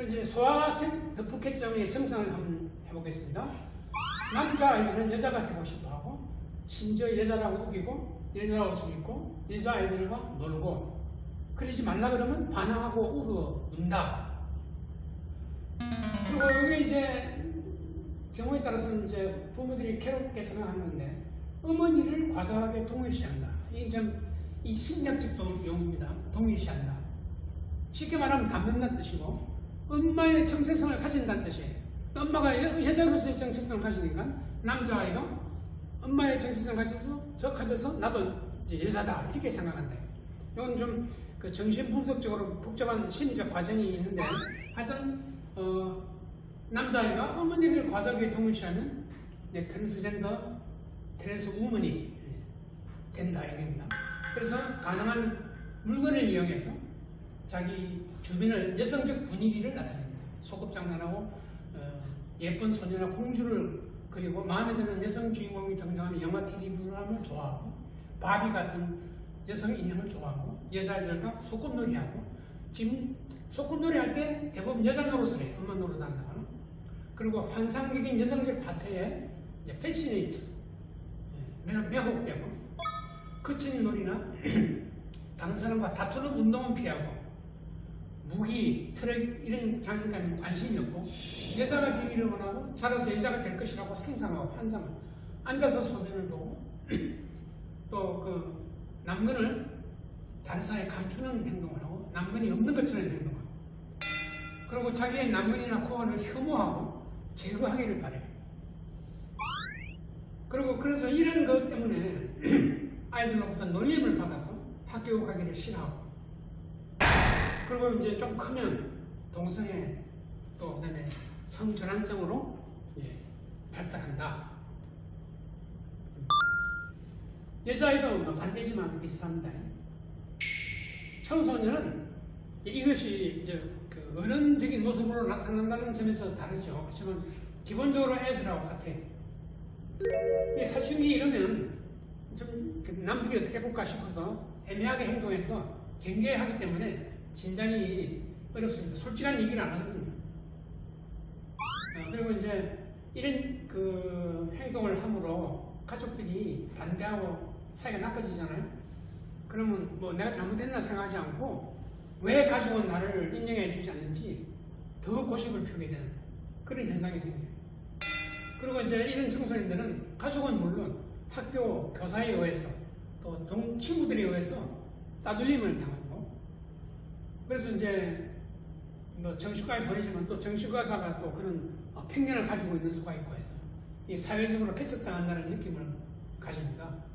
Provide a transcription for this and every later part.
이제 소아 부캐점의 정상을 한번 해보겠습니다. 남자아이들은 여자가 되고 싶어하고, 심지어 여자라고 우기고, 여자라고 숨기고, 여자아이들과 놀고, 그러지 말라 그러면 반항하고 울어 운다. 그리고 여기 이제 경우에 따라서는 이제 부모들이 괴롭게 생각하는데, 어머니를 과도하게 동일시한다. 이게 좀 이 심리학적 용어입니다. 동일시한다. 쉽게 말하면 닮는다는 뜻이고, 엄마의 정체성을 가진다는 뜻이에요. 엄마가 여자로서의 정체성을 가지니까 남자아이가 엄마의 정체성을 가져서 나도 이제 여자다 이렇게 생각한다. 이건 좀 그 정신분석적으로 복잡한 심리적 과정이 있는데, 하여튼 남자아이가 어머니를 과도하게 동일시하면 트랜스젠더, 트랜스우먼이 된다 이겁니다. 그래서 가능한 물건을 이용해서 자기 주변을 여성적 분위기를 나타냅니다. 소꿉장난하고 예쁜 소녀나 공주를 그리고 마음에 드는 여성 주인공이 등장하는 영화, TV 드라마를 좋아하고, 바비 같은 여성 인형을 좋아하고, 여자애들과 소꿉놀이하고, 지금 소꿉놀이 할 때 대부분 여자 노릇을 해요. 엄마 노릇 한다거나. 그리고 환상적인 여성적 타태에 패시네이트, 매혹되고, 그친 놀이나 다른 사람과 다투는 운동은 피하고, 무기, 트럭 이런 장면까지는 관심이 없고, 여자가 되기를 원하고 자라서 여자가 될 것이라고 상상하고 환상을, 앉아서 소변을 보고 또 그 남근을 다른 사이에 감추는 행동을 하고, 남근이 없는 것처럼 행동하고, 그리고 자기의 남근이나 코어를 혐오하고 제거하기를 바래요. 그리고 그래서 이런 것 때문에 아이들로부터 놀림을 받아서 학교 가기를 싫어하고, 그리고 이제 좀 크면 동성애 또 그다음에 성전환증으로 발달한다. 여자아이도 반대지만 비슷합니다. 청소년은 이것이 이제 그 어른적인 모습으로 나타난다는 점에서 다르죠. 하지만 기본적으로 애들하고 같아요. 사춘기 이러면 좀 남들이 어떻게 볼까 싶어서 애매하게 행동해서 경계하기 때문에 진단이 어렵습니다. 솔직한 얘기를 안 하거든요. 그리고 이제 이런 그 행동을 함으로 가족들이 반대하고 사이가 나빠지잖아요. 그러면 뭐 내가 잘못했나 생각하지 않고 왜 가족은 나를 인정해 주지 않는지 더 고집을 펴게 되는 그런 현상이 생겨요. 그리고 이제 이런 청소년들은 가족은 물론 학교 교사에 의해서 또 친구들에 의해서 따돌림을 당하고, 그래서 이제 뭐 정신과에 보내지만 또 정신과사가 또 그런 편견을 가지고 있는 수가 있고 해서 이 사회적으로 배척당한다는 느낌을 가집니다.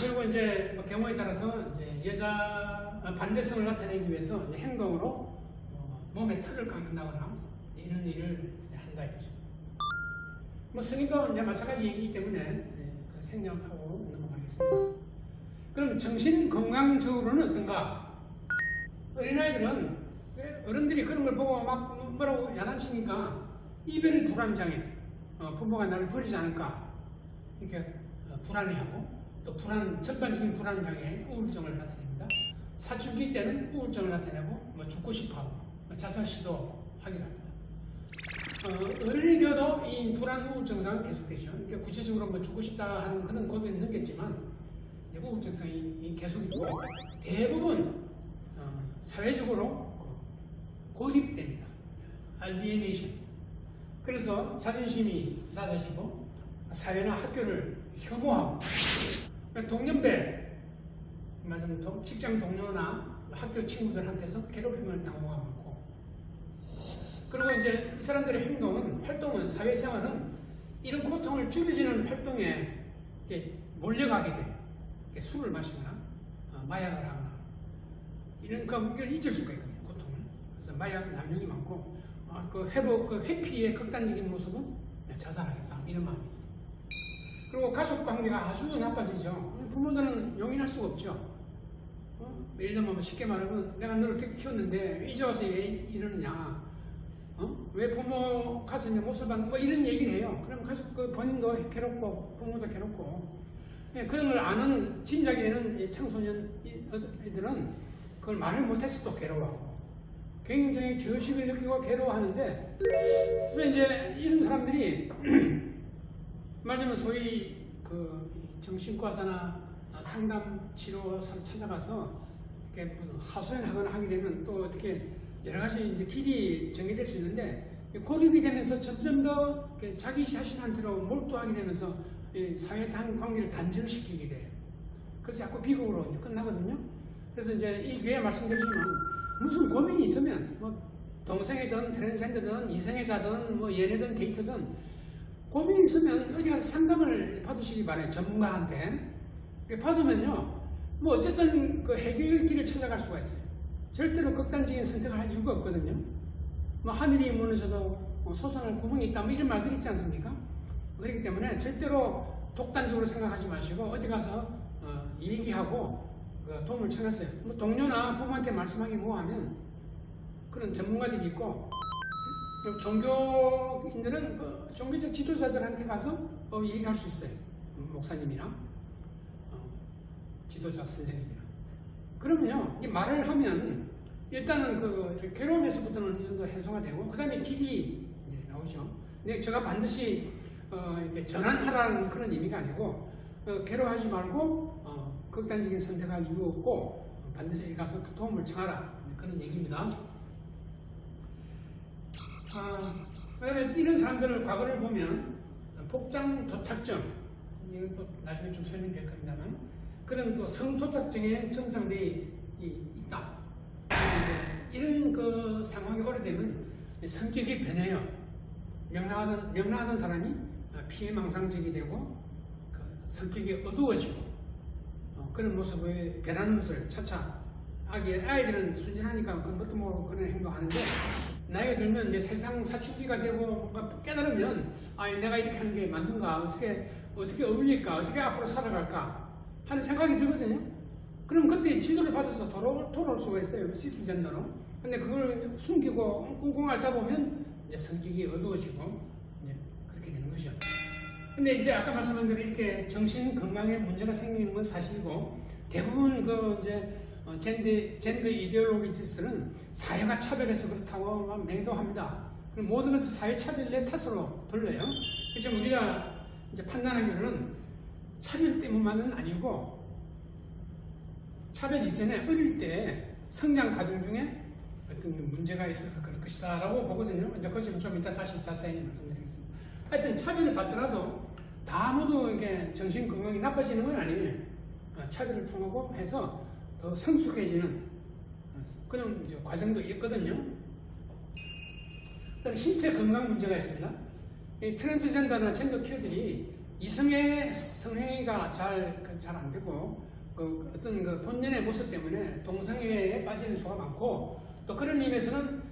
그리고 이제 뭐 경우에 따라서 이제 여자 반대성을 나타내기 위해서 행동으로 몸에 틀을 깎는다거나 이런 일을 한다 이거죠. 뭐 성인도 이제 마찬가지 얘기이기 때문에 생략하고 넘어가겠습니다. 그럼 정신 건강적으로는 어떤가? 어린아이들은 어른들이 그런 걸 보고 막 뭐라고 야단치니까 이별 불안장애, 부모가 나를 버리지 않을까 이렇게 불안해하고, 또 전반적인 불안장애, 우울증을 나타냅니다. 사춘기 때는 우울증을 나타내고 죽고 싶어하고 자살 시도하기도 합니다. 어른이 되어도 이 불안 우울 증상은 계속되죠. 그러니까 구체적으로 뭐 죽고 싶다 하는 그런 고비는 넘겼지만 우울 증상이 계속 있고, 대부분 사회적으로 고립됩니다. 알리에이션. 그래서 자존심이 낮아지고 사회나 학교를 혐오하고, 동년배, 직장 동료나 학교 친구들한테서 괴롭힘을 당하고 많고, 그리고 이제 이 사람들의 활동은 사회생활은 이런 고통을 줄여주는 활동에 몰려가게 돼요. 술을 마시거나 마약을 하거나 이런 걸 잊을 수가 있거든요. 고통을. 그래서 마약 남용이 많고, 회피의 극단적인 모습은 자살하겠다 이런 마음이죠. 그리고 가족 관계가 아주 나빠지죠. 부모들은 용인할 수가 없죠. 예를 들면 쉽게 말하면 내가 너를 어떻게 키웠는데 이제 와서 왜 이러느냐, 왜 부모 가슴에 못을 받는 뭐 이런 얘기를 해요. 그럼 가족 본인도 괴롭고 부모도 괴롭고, 그런 걸 아는 짐작이 되는 청소년 애들은 그걸 말을 못해서 또 괴로워하고, 굉장히 저식을 느끼고 괴로워하는데, 그래서 이제 이런 사람들이 말하자면 소위 그 정신과사나 상담 치료사를 찾아가서 이렇게 무슨 하소연하거나 하게 되면 또 어떻게 여러 가지 이제 길이 정해질 수 있는데, 고립이 되면서 점점 더 자기 자신한테로 몰두하게 되면서 사회 관계를 단절시키게 돼요. 그래서 자꾸 비극으로 이제 끝나거든요. 그래서 이제 이 교회 말씀드리지만 무슨 고민이 있으면 뭐 동성애든 트랜스젠더든 이성애자든 뭐 연애든 데이트든 고민이 있으면 어디 가서 상담을 받으시기 바라요. 전문가한테. 받으면요, 뭐 어쨌든 그 해결길을 찾아갈 수가 있어요. 절대로 극단적인 선택을 할 이유가 없거든요. 뭐 하늘이 무너져도 솟아날 구멍이 있다, 뭐 이런 말들이 있지 않습니까? 그렇기 때문에 절대로 독단적으로 생각하지 마시고 어디 가서 얘기하고 도움을 청하세요. 뭐 동료나 부모한테 말씀하기 뭐하면 그런 전문가들이 있고, 종교인들은 종교적 지도자들한테 가서 얘기할 수 있어요. 목사님이나 지도자 선생님이나. 그러면요, 이 말을 하면 일단은 그 괴로움에서부터는 어느 정도 해소가 되고, 그 다음에 길이 이제 나오죠. 근데 제가 반드시 전환하라는 그런 의미가 아니고, 괴로워하지 말고 극단적인 선택할 이유 없고 반드시 가서 도움을 청하라, 그런 얘기입니다. 이런 사람들을 과거를 보면 복장 도착증, 이건 또 나중에 좀 설명될 겁니다만, 그런 또 성도착증의 증상들이 있다. 이런 그 상황이 오래되면 성격이 변해요. 명랑하던 사람이 피해망상적이 되고 성격이 어두워지고 그런 모습을 변하는 것을 차차 아이들은 순진하니까 그것도 모르고 그런 행동하는데, 나이가 들면 이제 세상 사춘기가 되고 뭔가 깨달으면 내가 이렇게 하는 게 맞는가, 어떻게 어울릴까, 어떻게 앞으로 살아갈까 하는 생각이 들거든요. 그럼 그때 지도를 받아서 돌아올 수가 있어요. 시스젠더로. 근데 그걸 숨기고 꿍꿍 앓다 보면 이제 성격이 어두워지고 이제 그렇게 되는 거죠. 근데 이제 아까 말씀한 대로 이렇게 정신 건강에 문제가 생기는 건 사실이고, 대부분 그 이제 젠더 이데올로기스트는 사회가 차별해서 그렇다고 막 맹도합니다. 그럼 모든 것을 사회 차별의 탓으로 돌려요. 그래서 우리가 이제 판단하기로는 차별 때문만은 아니고, 차별 이전에 어릴 때 성장 과정 중에 어떤 문제가 있어서 그럴 것이다 라고 보거든요. 이제 그것은 좀 이따 다시 자세히 말씀드리겠습니다. 하여튼 차별을 받더라도 다 모두 이게 정신 건강이 나빠지는 건 아니에요. 차별을 통하고 해서 더 성숙해지는 그런 이제 과정도 있거든요. 신체 건강 문제가 있습니다. 이 트랜스젠더나 젠더 큐어들이 이성의 성행위가 잘 안 되고, 어떤 그 본연의 모습 때문에 동성애에 빠지는 수가 많고, 또 그런 의미에서는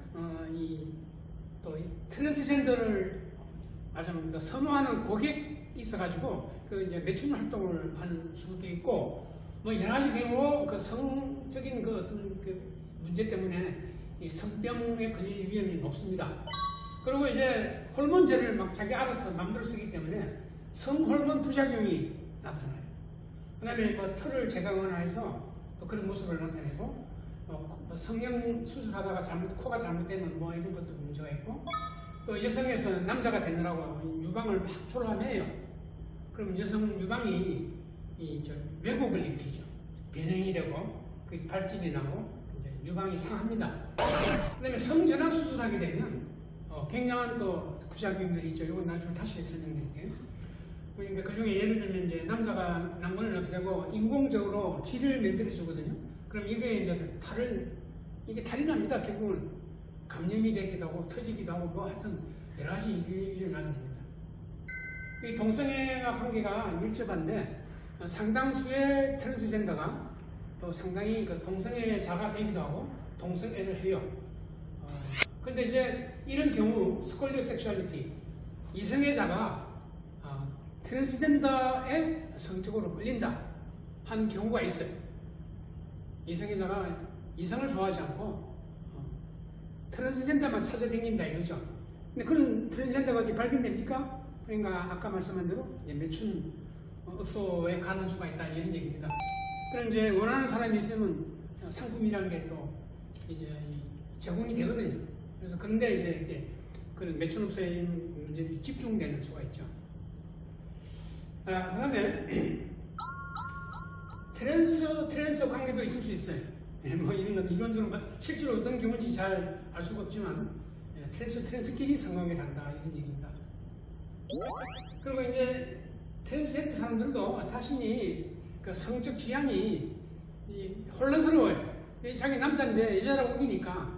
이 트랜스젠더를 말하자면 선호하는 고객이 있어가지고 그 이제 매춘 활동을 하는 수도 있고, 뭐 여러 가지 경우 그 성적인 그 어떤 그 문제 때문에 이 성병에 걸릴 위험이 높습니다. 그리고 이제 호르몬제를 막 자기 알아서 마음대로 쓰기 때문에 성호르몬 부작용이 나타나요. 그 다음에 뭐 털을 제거하거나 해서 또 그런 모습을 나타내고, 성형 수술하다가 코가 잘못되면 뭐 이런 것도 문제가 있고, 또 여성에서 남자가 되느라고 유방을 막 초라해요. 그럼 여성 유방이 왜곡을 일으키죠. 변형이 되고 그 발진이 나고 이제 유방이 상합니다. 그다음에 성전환 수술하게 되면 굉장한 또 부작용들이 있죠. 이건 나중에 다시 설명드릴게요. 그러니까 그 중에 예를 들면 이제 남자가 남근을 없애고 인공적으로 쥐를 만들어 주거든요. 그럼 이게 이제 이게 탈이 납니다. 결국은 감염이 되기도 하고 터지기도 하고 뭐 하여튼 여러 가지 일이 일어나게 됩니다. 이 동성애와 관계가 밀접한데, 상당수의 트랜스젠더가 또 상당히 그 동성애자가 되기도 하고 동성애를 해요. 근데 이제 이런 경우 스콜리오 섹슈얼리티, 이성애자가 트랜스젠더에 성적으로 끌린다 한 경우가 있어요. 이성애자가 이성을 좋아하지 않고 트랜스젠더만 찾아다닌다 이거죠. 근데 그런 트랜스젠더가 어디 발견됩니까? 그러니까 아까 말씀한 대로 매춘 업소에 가는 수가 있다 이런 얘기입니다. 그럼 이제 원하는 사람이 있으면 상품이라는 게 또 이제 제공이 되거든요. 그래서 그런데 이제 이게 그런 매춘업소의 문제들이 집중되는 수가 있죠. 그다음에 트랜스 관계도 있을 수 있어요. 뭐 이런 것 이론적으로 실제로 어떤 경우인지 잘 알 수가 없지만 트랜스끼리 성공을 한다 이런 얘기입니다. 그리고 이제 트랜스젠더 사람들도 자신이 그 성적 취향이 혼란스러워요. 자기 남자인데 여자라고 우기니까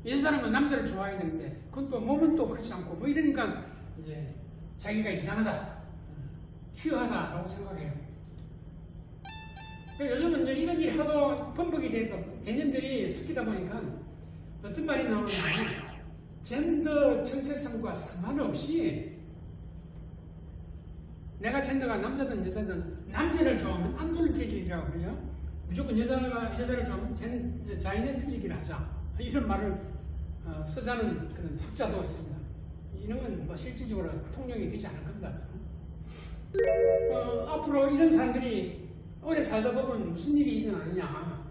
여자라면 남자를 좋아해야 되는데 그건 또 몸은 또 그렇지 않고 뭐 이러니까 이제 자기가 이상하다, 희어하다라고 생각해요. 요즘은 이제 이런 일이 하도 번복이 돼서 개념들이 섞이다 보니까 어떤 말이 나오냐면 젠더 정체성과 상관없이 내가 젠더가 남자든 여자든 남자를 좋아하면 안돌필리라고 그래요. 무조건 여자를 좋아하면 자인의 필리기를 하자. 이런 말을 쓰자는 그런 학자도 있습니다. 이런 건 뭐 실질적으로 통용이 되지 않을 겁니다. 앞으로 이런 사람들이 오래 살다 보면 무슨 일이 일어나느냐.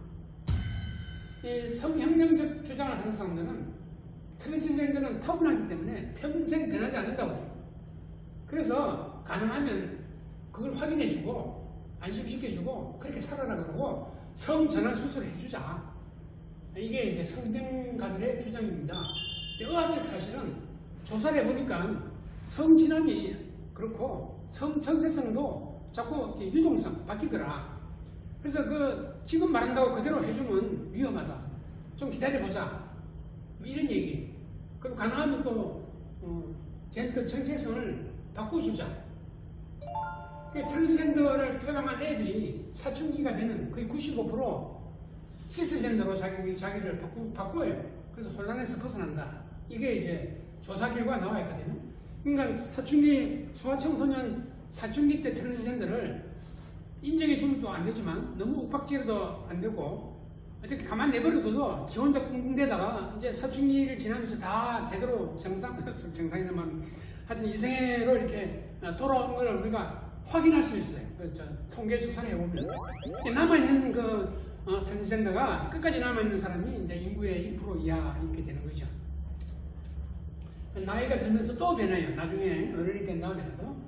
이 성혁명적 주장을 하는 사람들은 트랜스젠더는 타고나기 때문에 평생 변하지 않는다고 해요. 그래서 가능하면 그걸 확인해주고 안심시켜주고 그렇게 살아라 그러고 성전환 수술을 해주자. 이게 이제 성병가들의 주장입니다. 의학적 사실은 조사를 해보니까 성진함이 그렇고 성정체성도 자꾸 유동성 바뀌더라. 그래서 지금 말한다고 그대로 해주면 위험하다. 좀 기다려보자. 뭐 이런 얘기. 그리고 가능하면 또 젠더 정체성을 바꿔주자. 트랜스젠더를 표방한 애들이 사춘기가 되는 거의 95% 시스젠더로 자기를 바꿔요. 그래서 혼란에서 벗어난다. 이게 이제 조사 결과가 나와 있거든요. 그러니까 소아청소년 사춘기 때 트랜스젠더를 인정해 주면 또 안 되지만 너무 윽박지르도 안 되고 어떻게 가만 내버려둬도 지 혼자 꿍꿍대다가 이제 사춘기를 지나면서 다 제대로 정상이지만 하여튼 이생애로 이렇게 돌아온 걸 우리가 확인할 수 있어요. 통계 수사를 해보면 남아있는 트랜스젠더가 끝까지 남아있는 사람이 이제 인구의 1% 이하 이렇게 되는 거죠. 나이가 들면서 또 변해요. 나중에 어른이 된 다음에도.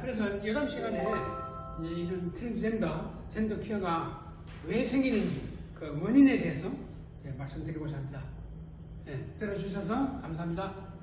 그래서 여담 시간에 이런 젠더 퀴어가 왜 생기는지 그 원인에 대해서 말씀드리고자 합니다. 들어주셔서 감사합니다.